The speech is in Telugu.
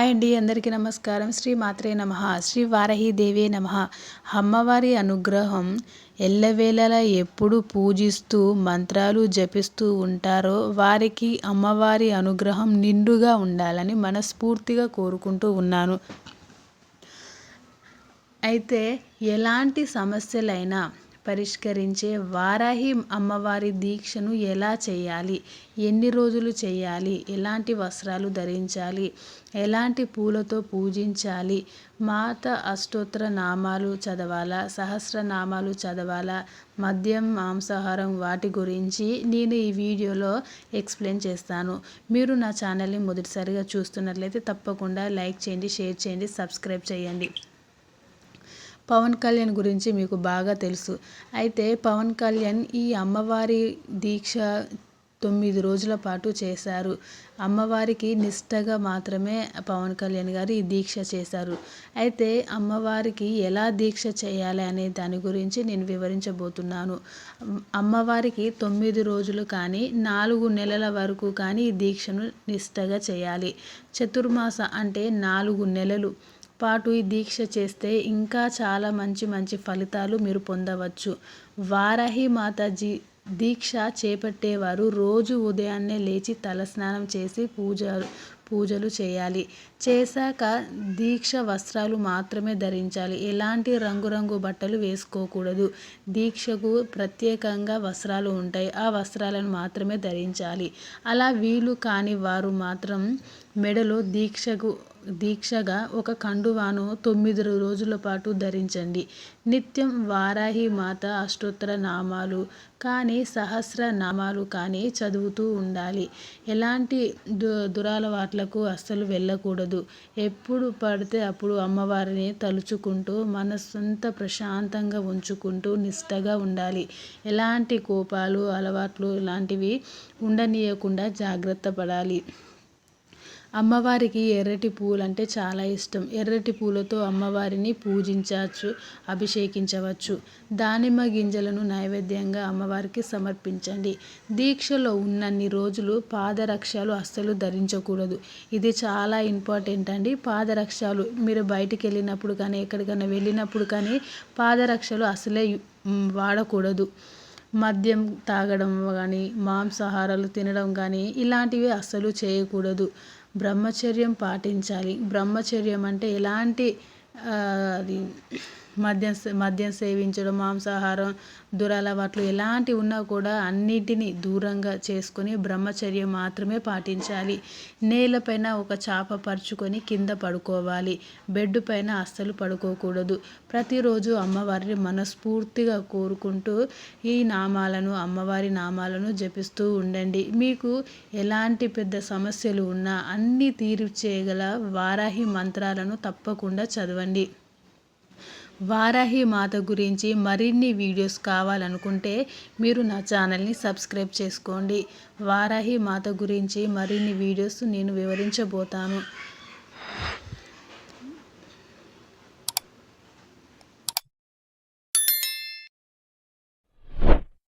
హాయ్ అండి, అందరికీ నమస్కారం. శ్రీ మాత్రే నమః. శ్రీ వారాహి దేవే నమః. అమ్మవారి అనుగ్రహం ఎల్లవేళలా ఎప్పుడు పూజిస్తూ మంత్రాలు జపిస్తూ ఉంటారో వారికి అమ్మవారి అనుగ్రహం నిండుగా ఉండాలని మనస్ఫూర్తిగా కోరుకుంటూ ఉన్నాను. అయితే ఎలాంటి సమస్యలైనా పరిష్కరించే వారాహి అమ్మవారి దీక్షను ఎలా చేయాలి, ఎన్ని రోజులు చేయాలి, ఎలాంటి వస్త్రాలు ధరించాలి, ఎలాంటి పూలతో పూజించాలి, మాత అష్టోత్తర నామాలు చదవాలా, సహస్రనామాలు చదవాలా, మద్యం మాంసాహారం వాటి గురించి నేను ఈ వీడియోలో ఎక్స్ప్లెయిన్ చేస్తాను. మీరు నా ఛానల్ని మొదటిసారిగా చూస్తున్నట్లయితే తప్పకుండా లైక్ చేయండి, షేర్ చేయండి, సబ్స్క్రైబ్ చేయండి. పవన్ కళ్యాణ్ గురించి మీకు బాగా తెలుసు. అయితే పవన్ కళ్యాణ్ ఈ అమ్మవారి దీక్ష 9 రోజుల పాటు చేశారు. అమ్మవారికి నిష్టగా మాత్రమే పవన్ కళ్యాణ్ గారు ఈ దీక్ష చేశారు. అయితే అమ్మవారికి ఎలా దీక్ష చేయాలి అనే దాని గురించి నేను వివరించబోతున్నాను. అమ్మవారికి 9 రోజులు కానీ 4 నెలల వరకు కానీ ఈ దీక్షను నిష్టగా చేయాలి. చతుర్మాస అంటే 4 నెలలు పాటు ఈ దీక్ష చేస్తే ఇంకా చాలా మంచి ఫలితాలు మీరు పొందవచ్చు. వారాహి మాత దీక్ష చేపట్టేవారు రోజు ఉదయాన్నే లేచి తలస్నానం చేసి పూజలు చేయాలి. చేశాక దీక్ష వస్త్రాలు మాత్రమే ధరించాలి. ఎలాంటి రంగురంగు బట్టలు వేసుకోకూడదు. దీక్షకు ప్రత్యేకంగా వస్త్రాలు ఉంటాయి. ఆ వస్త్రాలను మాత్రమే ధరించాలి. అలా వీలు కాని వారు మాత్రం మెడలో దీక్షగా ఒక కండువాను 9 రోజుల పాటు ధరించండి. నిత్యం వారాహి మాత అష్టోత్తర నామాలు కానీ సహస్రనామాలు కానీ చదువుతూ ఉండాలి. ఎలాంటి దురలవాట్లకు అస్సలు వెళ్ళకూడదు. ఎప్పుడు పడితే అప్పుడు అమ్మవారిని తలుచుకుంటూ మనస్సంతా ప్రశాంతంగా ఉంచుకుంటూ నిష్టగా ఉండాలి. ఎలాంటి కోపాలు అలవాట్లు ఇలాంటివి ఉండనీయకుండా జాగ్రత్త పడాలి. అమ్మవారికి ఎర్రటి పూలు అంటే చాలా ఇష్టం. ఎర్రటి పూలతో అమ్మవారిని పూజించవచ్చు, అభిషేకించవచ్చు. దానిమ్మ గింజలను నైవేద్యంగా అమ్మవారికి సమర్పించండి. దీక్షలో ఉన్నన్ని రోజులు పాదరక్షలు అస్సలు ధరించకూడదు. ఇది చాలా ఇంపార్టెంట్ అండి. పాదరక్షలు మీరు బయటికి వెళ్ళినప్పుడు కానీ ఎక్కడికైనా వెళ్ళినప్పుడు కానీ పాదరక్షలు అసలే వాడకూడదు. మద్యం తాగడం కానీ మాంసాహారాలు తినడం కానీ ఇలాంటివి అస్సలు చేయకూడదు. బ్రహ్మచర్యం పాటించాలి. బ్రహ్మచర్యం అంటే ఎలాంటి అది మద్యం సేవించడం, మాంసాహారం, దురలవాట్లు ఎలాంటివి ఉన్నా కూడా అన్నిటినీ దూరంగా చేసుకొని బ్రహ్మచర్యం మాత్రమే పాటించాలి. నేలపైన ఒక చాప పరుచుకొని కింద పడుకోవాలి. బెడ్ పైన అస్సలు పడుకోకూడదు. ప్రతిరోజు అమ్మవారిని మనస్ఫూర్తిగా కోరుకుంటూ ఈ అమ్మవారి నామాలను జపిస్తూ ఉండండి. మీకు ఎలాంటి పెద్ద సమస్యలు ఉన్నా అన్నీ తీర్చేయగల వారాహి మంత్రాలను తప్పకుండా చదవండి. వారాహి మాత గురించి మరిన్ని వీడియోస్ కావాలనుకుంటే మీరు నా ఛానల్ని సబ్స్క్రైబ్ చేసుకోండి. వారాహి మాత గురించి మరిన్ని వీడియోస్ నేను వివరించబోతాను.